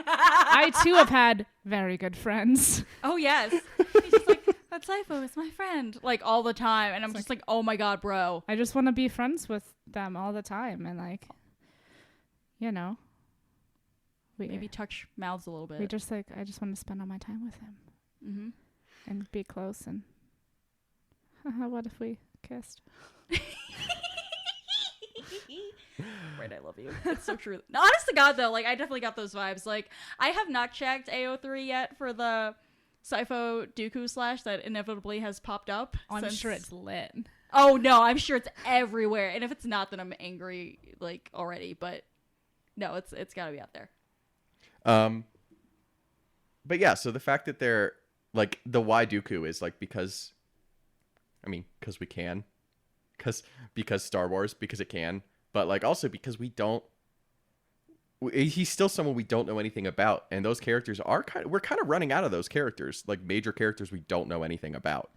I too have had very good friends. Oh, yes. He's just like, but Sifo is my friend. Like, all the time. And I'm just like, oh my god, bro. I just want to be friends with them all the time. And like, you know, Maybe touch mouths a little bit. we just like, I just want to spend all my time with him Mm-hmm. and be close. And what if we kissed? Right, I love you. It's so true. No, honest to God, though, like, I definitely got those vibes. Like, I have not checked AO3 yet for the Sifo Dooku slash that inevitably has popped up. I'm since- sure it's lit. Oh, no, I'm sure it's everywhere. And if it's not, then I'm angry, like, already. But no, it's got to be out there. But yeah, so the fact that they're like the why Dooku is like because we can, because Star Wars, because it can, but like also because he's still someone we don't know anything about, and those characters we're kind of running out of those characters, like major characters we don't know anything about,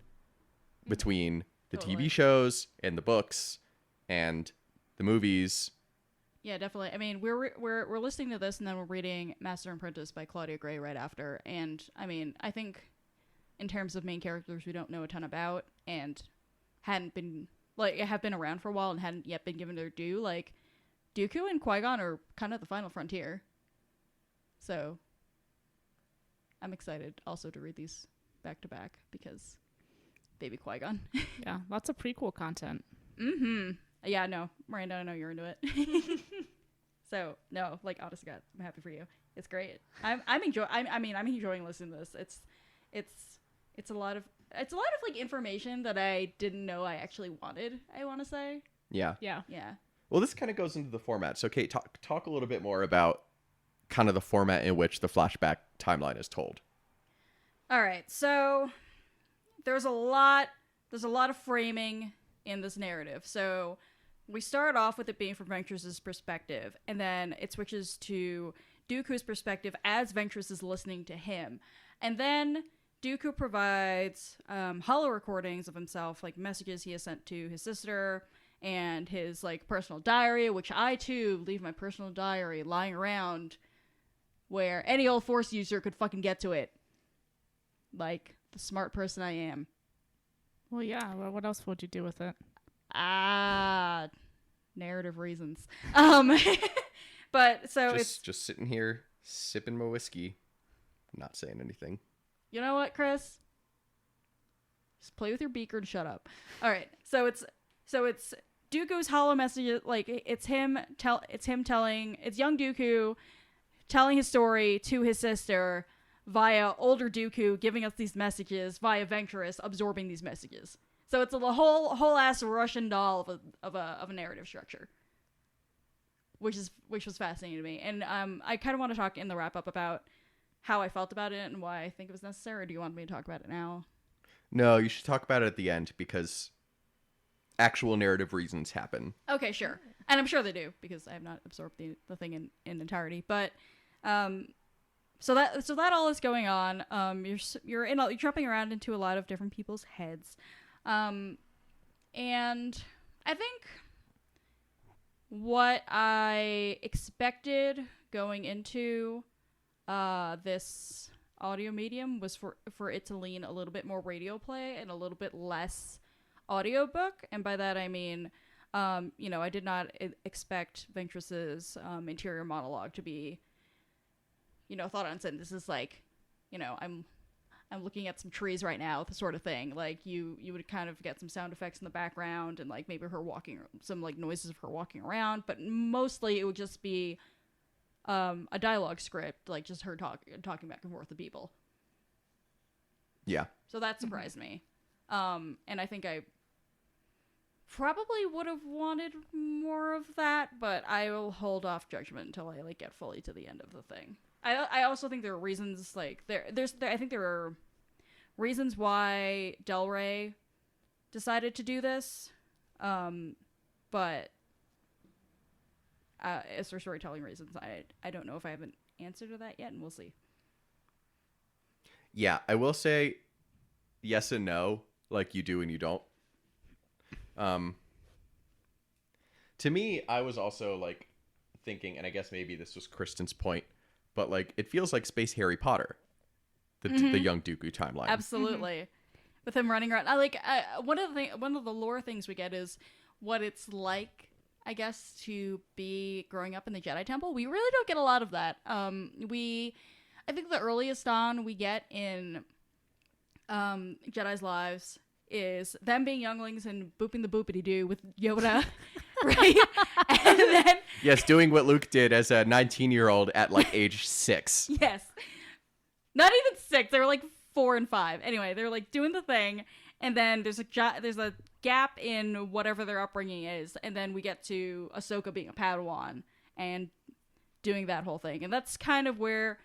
between the Totally. TV shows and the books and the movies. Yeah, definitely. I mean, we're listening to this and then we're reading Master and Apprentice by Claudia Gray right after. And I mean, I think in terms of main characters we don't know a ton about and have been around for a while and hadn't yet been given their due, like Dooku and Qui-Gon are kind of the final frontier. So I'm excited also to read these back to back because baby Qui-Gon. Yeah, lots of prequel content. Mm-hmm. Yeah, no, Miranda, I know you're into it. So no, like honest to God, I'm happy for you. It's great. I'm enjoying listening to this. It's a lot of like information that I didn't know I actually wanted. I want to say. Yeah. Yeah. Yeah. Well, this kind of goes into the format. So, Kate, talk a little bit more about kind of the format in which the flashback timeline is told. All right. So there's a lot of framing in this narrative. So we start off with it being from Ventress's perspective, and then it switches to Dooku's perspective as Ventress is listening to him. And then Dooku provides holo recordings of himself, like messages he has sent to his sister, and his like personal diary, which I too leave my personal diary lying around where any old Force user could fucking get to it. Like the smart person I am. Well, yeah. Well, what else would you do with it? Narrative reasons. But so it's just sitting here sipping my whiskey, not saying anything. You know what, Chris? Just play with your beaker and shut up. All right. So it's Dooku's holo messages. Like it's young Dooku telling his story to his sister via older Dooku giving us these messages via Ventress absorbing these messages. So it's a whole ass Russian doll of a narrative structure, which was fascinating to me. And I kind of want to talk in the wrap up about how I felt about it and why I think it was necessary. Or do you want me to talk about it now? No, you should talk about it at the end because actual narrative reasons happen. Okay, sure. And I'm sure they do because I have not absorbed the thing in entirety. But so that all is going on. You're jumping around into a lot of different people's heads. And I think what I expected going into this audio medium was for it to lean a little bit more radio play and a little bit less audiobook. And by that I mean, I did not expect Ventress's interior monologue to be, thought on sentence. This is like, I'm looking at some trees right now, the sort of thing. Like you would kind of get some sound effects in the background and like maybe her walking, some like noises of her walking around, but mostly it would just be a dialogue script, like just her talking back and forth to people. Yeah. So that surprised me. And I think I probably would have wanted more of that, but I will hold off judgment until I like get fully to the end of the thing. I also think there are reasons like I think there are reasons why Del Rey decided to do this, but as for storytelling reasons, I don't know if I have an answer to that yet, and we'll see. Yeah, I will say yes and no, like you do and you don't. To me, I was also like thinking, and I guess maybe this was Kristen's point, but like it feels like Space Harry Potter, the young Dooku timeline. Absolutely, with him running around. One of the lore things we get is what it's like, I guess, to be growing up in the Jedi Temple. We really don't get a lot of that. I think the earliest on we get in Jedi's lives is them being younglings and booping the boopity doo with Yoda, right? And then yes, doing what Luke did as a 19-year-old at like age 6. yes, not even 6. They were like 4 and 5. Anyway, they're like doing the thing, and then there's a gap in whatever their upbringing is, and then we get to Ahsoka being a Padawan and doing that whole thing, and that's kind of where.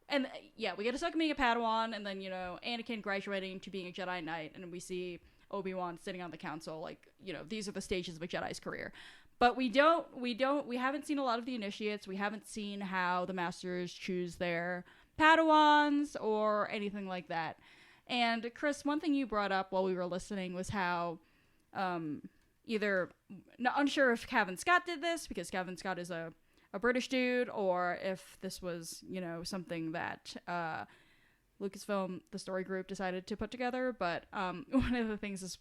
And yeah, we get Ahsoka being a Padawan, and then Anakin graduating to being a Jedi Knight, and we see Obi-Wan sitting on the council. Like these are the stages of a Jedi's career. But we haven't seen a lot of the initiates. We haven't seen how the Masters choose their Padawans or anything like that. And Chris, one thing you brought up while we were listening was how unsure if Cavan Scott did this because Cavan Scott is a British dude, or if this was, something that Lucasfilm, the story group, decided to put together. But one of the things is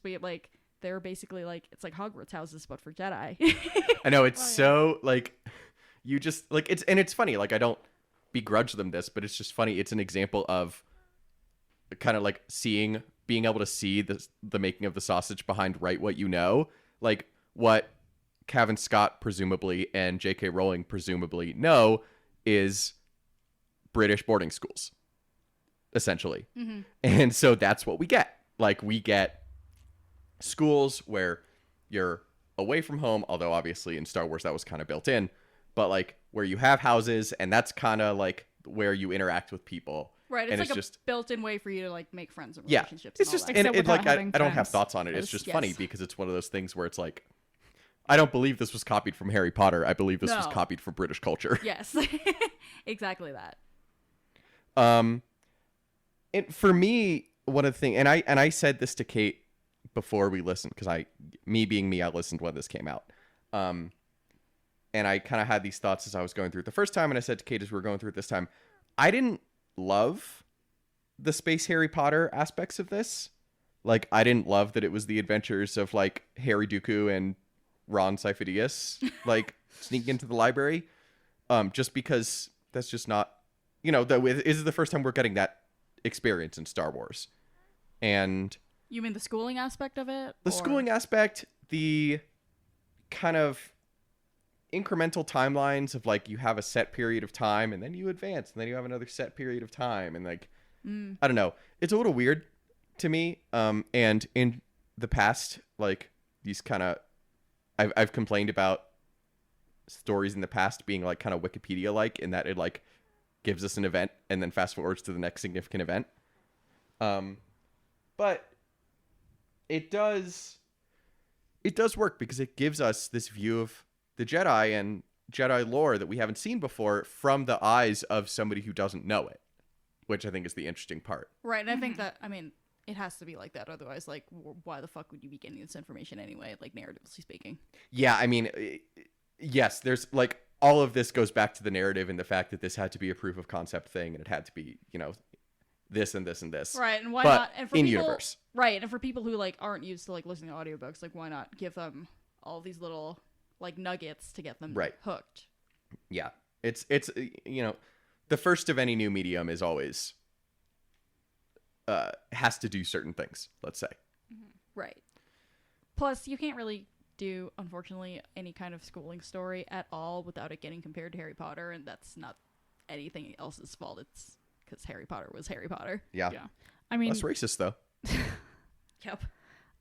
they're basically like, it's like Hogwarts houses, but for Jedi. I know, it's so, like, you just, like, it's funny, like, I don't begrudge them this, but it's just funny. It's an example of kind of, like, being able to see the making of the sausage behind Write What You Know. Like, what Cavan Scott presumably and J.K. Rowling presumably know is British boarding schools, essentially. And so that's what we get. Like, we get schools where you're away from home, although obviously in Star Wars that was kind of built in, but like where you have houses, and that's kind of like where you interact with people. Right, it's and like it's a just built-in way for you to like make friends and yeah, relationships. it's and all just that. and Except it, like without having I don't have friends. thoughts on it. It's just Yes. funny because it's one of those things where it's like, I don't believe this was copied from Harry Potter. I believe this was No. copied from British culture. Yes, exactly that. It, for me, one of the things, and I said this to Kate before we listened, because me being me, I listened when this came out. And I kind of had these thoughts as I was going through it the first time, and I said to Kate as we were going through it this time, I didn't love the space Harry Potter aspects of this. Like, I didn't love that it was the adventures of like Harry Dooku and Ron Sifo-Dyas like sneaking into the library. Just because that's just not, this is the first time we're getting that experience in Star Wars. And You mean the schooling aspect of it? the or- schooling aspect, the kind of incremental timelines of like, you have a set period of time and then you advance and then you have another set period of time, and like, I don't know, it's a little weird to me. And in the past, like, these kind of, I've complained about stories in the past being like kind of Wikipedia like, in that it like gives us an event and then fast forwards to the next significant event. But it does work because it gives us this view of the Jedi and Jedi lore that we haven't seen before from the eyes of somebody who doesn't know it, which I think is the interesting part. Right, and I think that, I mean, it has to be like that. Otherwise, like, why the fuck would you be getting this information anyway, like, narratively speaking? Yeah, I mean, yes, there's like, all of this goes back to the narrative and the fact that this had to be a proof of concept thing, and it had to be, this and this and this. Right, and why But not? And for in people, universe. Right, and for people who, like, aren't used to, like, listening to audiobooks, like, why not give them all these little, like, nuggets to get them Right. hooked? Yeah, it's the first of any new medium is always has to do certain things, let's say. Right. Plus, you can't really do, unfortunately, any kind of schooling story at all without it getting compared to Harry Potter, and that's not anything else's fault. It's because Harry Potter was Harry Potter. Yeah, Yeah. I mean, less racist though. Yep.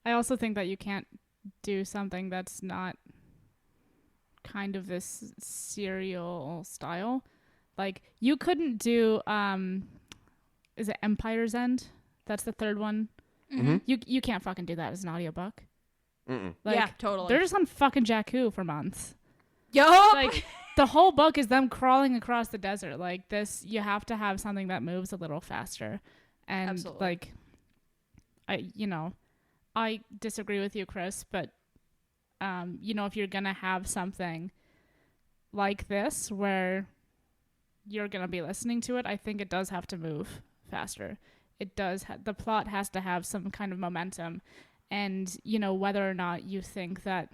I also think that you can't do something that's not kind of this serial style. Like, you couldn't do is it Empire's End? That's the third one. Mm-hmm. You can't fucking do that as an audiobook. Mm-mm. Like, yeah, totally. they're just on fucking Jakku for months. Yup! Like, the whole book is them crawling across the desert. Like, this, you have to have something that moves a little faster. And Absolutely. like, I disagree with you, Chris, but if you're gonna have something like this where you're gonna be listening to it, I think it does have to move faster. It does. The plot has to have some kind of momentum, and whether or not you think that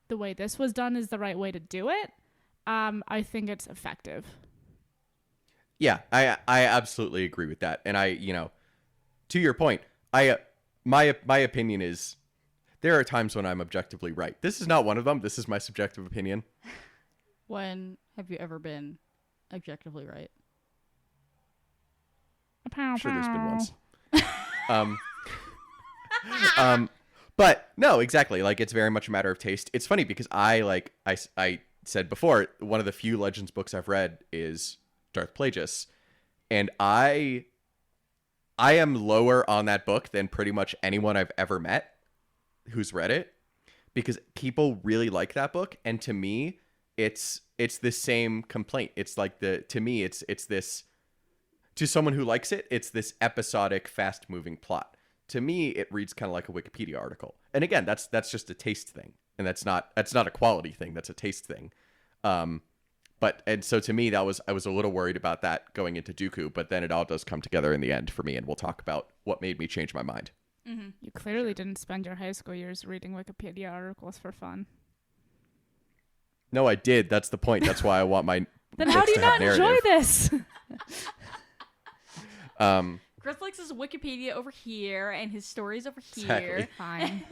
the way this was done is the right way to do it, I think it's effective. Yeah, I absolutely agree with that. And to your point, my opinion is there are times when I'm objectively right. This is not one of them. This is my subjective opinion. When have you ever been objectively right? I'm sure there's been once. But no, exactly. Like, it's very much a matter of taste. It's funny because I said before, one of the few Legends books I've read is Darth Plagueis, and I am lower on that book than pretty much anyone I've ever met who's read it, because people really like that book, and to me, it's the same complaint. It's like to me, it's this, to someone who likes it, it's this episodic, fast-moving plot. To me, it reads kind of like a Wikipedia article. And again, that's just a taste thing, and that's not a quality thing. That's a taste thing. And so to me, I was a little worried about that going into Dooku, but then it all does come together in the end for me, and we'll talk about what made me change my mind. Mm-hmm. You clearly didn't spend your high school years reading Wikipedia articles for fun. No, I did. That's the point. That's why I want my Then how books do you to have not enjoy narrative. this? Chris likes his Wikipedia over here and his stories over here. Exactly. Fine.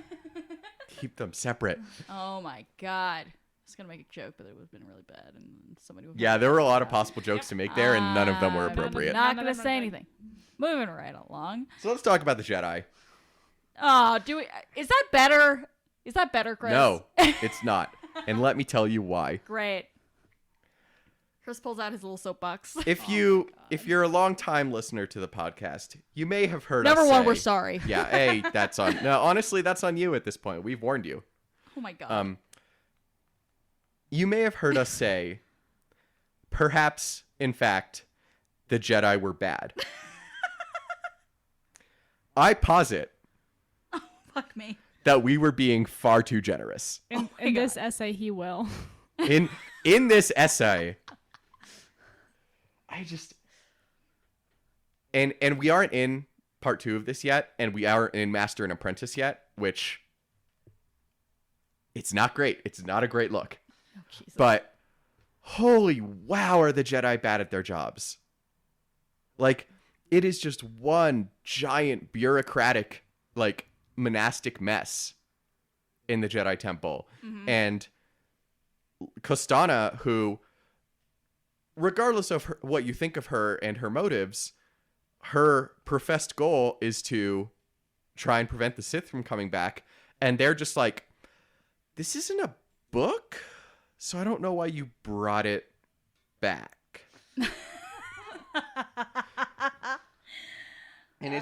Keep them separate. Oh my god. I was gonna make a joke, but it would have been really bad, and somebody would. Yeah, there were a lot of possible jokes to make there, and none of them were I'm appropriate. Not None of gonna them are say good. anything. Moving right along. So let's talk about the Jedi. Oh, do we? Is that better? Is that better, Chris? No, it's not. And let me tell you why. Great. Chris pulls out his little soapbox. If you're a long time listener to the podcast, you may have heard Number us one, say- we're sorry. Yeah, hey, that's on. No, honestly, that's on you at this point. We've warned you. Oh my god. You may have heard us say, perhaps, in fact, the Jedi were bad. I posit Fuck me. that we were being far too generous. In this essay, he will. In this essay, I just and we aren't in part 2 of this yet, and we aren't in Master and Apprentice yet, which it's not great. It's not a great look. Oh, Jesus. But holy wow, are the Jedi bad at their jobs? Like, it is just one giant bureaucratic, like, monastic mess in the Jedi Temple. And Kostana, who, regardless of what you think of her and her motives, her professed goal is to try and prevent the Sith from coming back. And they're just like, this isn't a book, so I don't know why you brought it back. And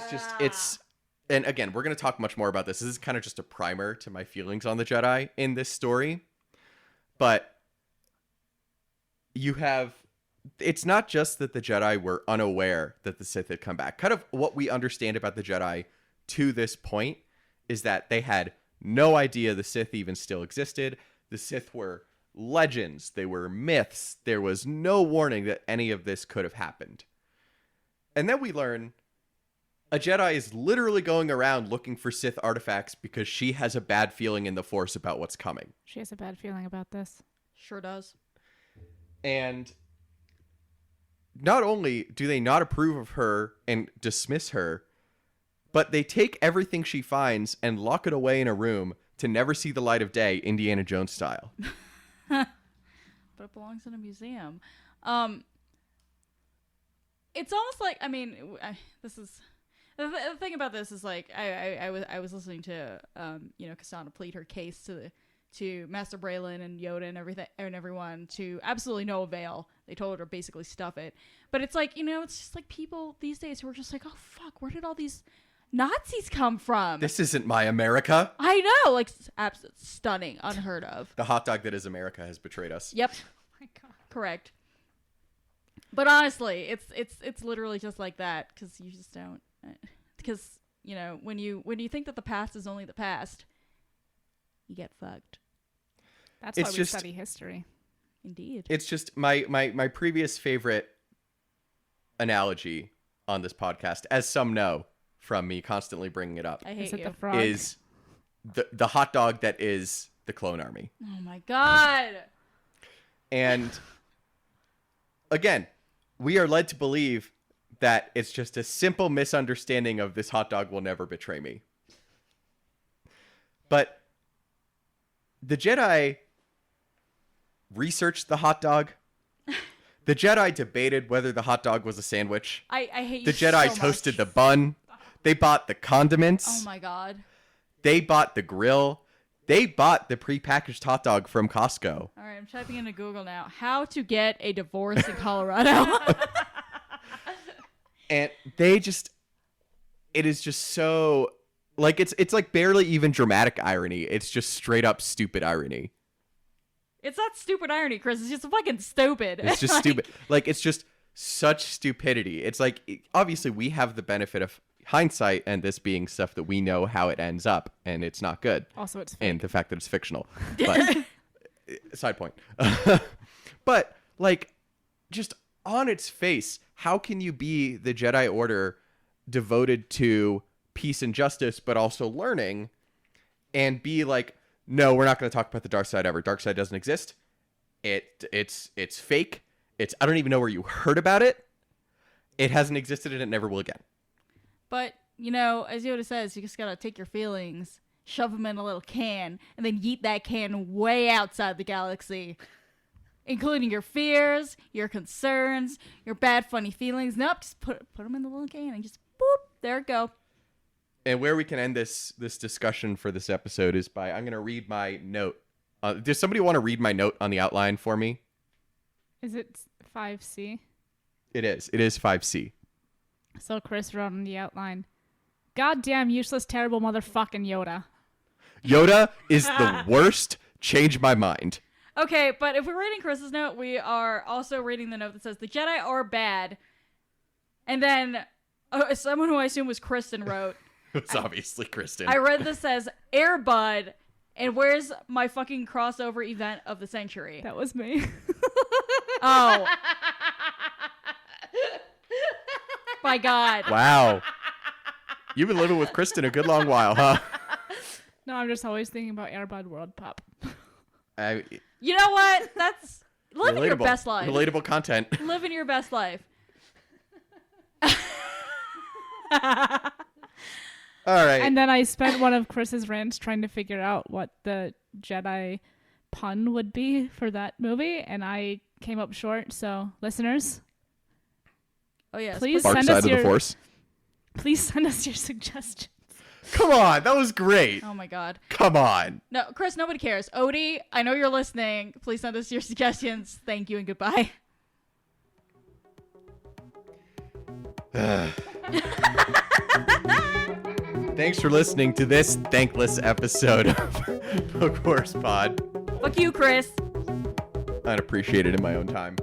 and again, we're going to talk much more about this. This is kind of just a primer to my feelings on the Jedi in this story. But it's not just that the Jedi were unaware that the Sith had come back. Kind of what we understand about the Jedi to this point is that they had no idea the Sith even still existed. The Sith were legends. They were myths. There was no warning that any of this could have happened. And then we learn a Jedi is literally going around looking for Sith artifacts because she has a bad feeling in the Force about what's coming. She has a bad feeling about this. Sure does. And not only do they not approve of her and dismiss her, but they take everything she finds and lock it away in a room to never see the light of day, Indiana Jones style. But it belongs in a museum. It's almost like, I mean, this is the thing about this is like I was listening to Kostana plead her case to Master Braylon and Yoda and everyone to absolutely no avail. They told her to basically stuff it. But it's like, it's just like people these days who are just like, oh fuck, where did all these Nazis come from? This isn't my America. I know, like absolutely stunning, unheard of. The hot dog that is America has betrayed us. Yep. Oh my God. Correct. But honestly, it's literally just like that because you just don't. Because when you think that the past is only the past, you get fucked. That's It's why we just- study history. Indeed. It's just my previous favorite analogy on this podcast, as some know from me constantly bringing it up, I hate Is it you. the frog? is the hot dog that is the clone army. Oh my god. And again, we are led to believe that it's just a simple misunderstanding of this hot dog will never betray me. But the Jedi researched the hot dog. The Jedi debated whether the hot dog was a sandwich. I hate you The Jedi so toasted the much. bun. They bought the condiments. Oh my god. They bought the grill. They bought the prepackaged hot dog from Costco. All right, I'm typing into Google now. How to get a divorce in Colorado. And they just, it is just so, like, it's like barely even dramatic irony. It's just straight up stupid irony. It's not stupid irony, Chris. It's just fucking stupid. It's just stupid. Like, it's just such stupidity. It's like, obviously we have the benefit of hindsight and this being stuff that we know how it ends up and it's not good. Also, it's fake. And the fact that it's fictional. But side point. But like, just on its face, how can you be the Jedi Order devoted to peace and justice, but also learning, and be like, no, we're not going to talk about the dark side ever. Dark side doesn't exist. It's fake. I don't even know where you heard about it. It hasn't existed and it never will again. But, as Yoda says, you just gotta take your feelings shove them in a little can, and then yeet that can way outside the galaxy. Including your fears, your concerns, your bad funny feelings. Nope, just put them in the little can and just boop, there it go. And where we can end this discussion for this episode is by, I'm going to read my note. Does somebody want to read my note on the outline for me? Is it 5C? It is. It is 5C. So Chris wrote on the outline, "Goddamn useless, terrible motherfucking Yoda." Yoda is the worst. Change my mind. Okay, but if we're reading Chris's note, we are also reading the note that says, the Jedi are bad. And then someone who I assume was Kristen wrote, It's obviously Kristen. I read this as Air Bud, and where's my fucking crossover event of the century? That was me. Oh. My God. Wow. You've been living with Kristen a good long while, huh? No, I'm just always thinking about Airbud World Pop. You know what? That's living your Relatable. best life. Relatable content. Living your best life. All right. And then I spent one of Chris's rants trying to figure out what the Jedi pun would be for that movie, and I came up short. So, listeners, Oh, yes. Please Dark send side us of the your- Force. please send us your suggestions. Come on. That was great. Oh, my God. Come on. No, Chris, nobody cares. Odie, I know you're listening. Please send us your suggestions. Thank you and goodbye. Thanks for listening to this thankless episode of Book Wars Pod. Fuck you, Chris. I'd appreciate it in my own time.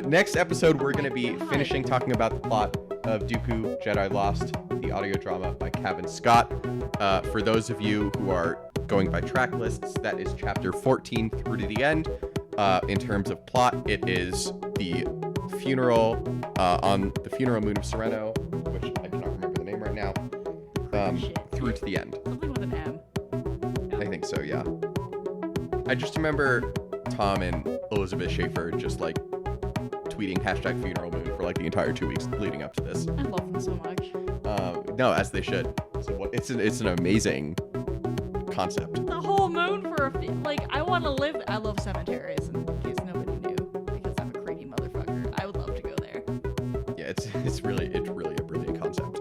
Next episode, we're going to be finishing talking about the plot of Dooku Jedi Lost, the audio drama by Cavan Scott. For those of you who are going by track lists, that is chapter 14 through to the end. In terms of plot, it is the funeral on the funeral moon of Sereno, which I cannot remember the name right now, through to the end. Something with an M. I think so, yeah. I just remember Tom and Elizabeth Schaefer just like tweeting hashtag funeral moon for like the entire 2 weeks leading up to this. I love them so much. No, as they should. So it's an amazing concept. The whole moon for I want to live. I love cemeteries, in case nobody knew, because I'm a creepy motherfucker. I would love to go there. Yeah, it's really a brilliant concept.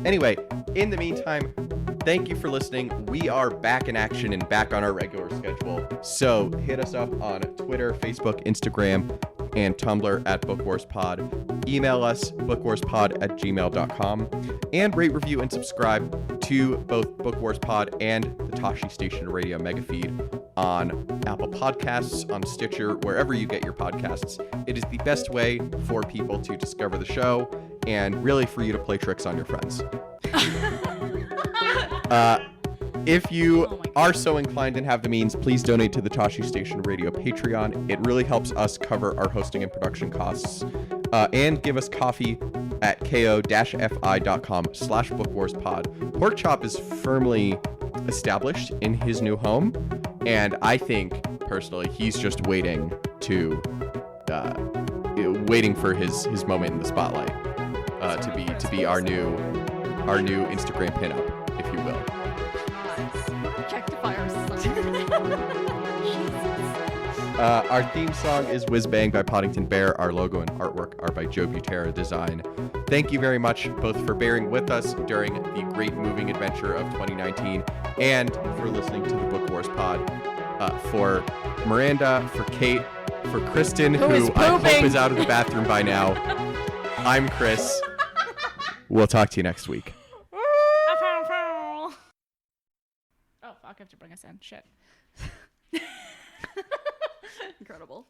Anyway, in the meantime, thank you for listening. We are back in action and back on our regular schedule. So hit us up on Twitter, Facebook, Instagram, and Tumblr at BookWarsPod. Email us, bookwarspod@gmail.com. And rate, review, and subscribe to both Book Wars Pod and the Tashi Station Radio mega feed on Apple Podcasts, on Stitcher, wherever you get your podcasts. It is the best way for people to discover the show and really for you to play tricks on your friends. If you are so inclined and have the means, please donate to the Tashi Station Radio Patreon. It really helps us cover our hosting and production costs. And give us coffee at ko-fi.com/bookwarspod. Pork Chop is firmly established in his new home, and I think personally he's just waiting for his moment in the spotlight to be our new Instagram pinup, if you will. Objectify our son. Our theme song is Whiz Bang by Poddington Bear. Our logo and artwork are by Joe Butera Design. Thank you very much both for bearing with us during the great moving adventure of 2019 and for listening to the Book Wars Pod. For Miranda, for Kate, for Kristen, who I hope is out of the bathroom by now, I'm Chris. We'll talk to you next week. Oh, fuck, I have to bring us in. Shit. Incredible.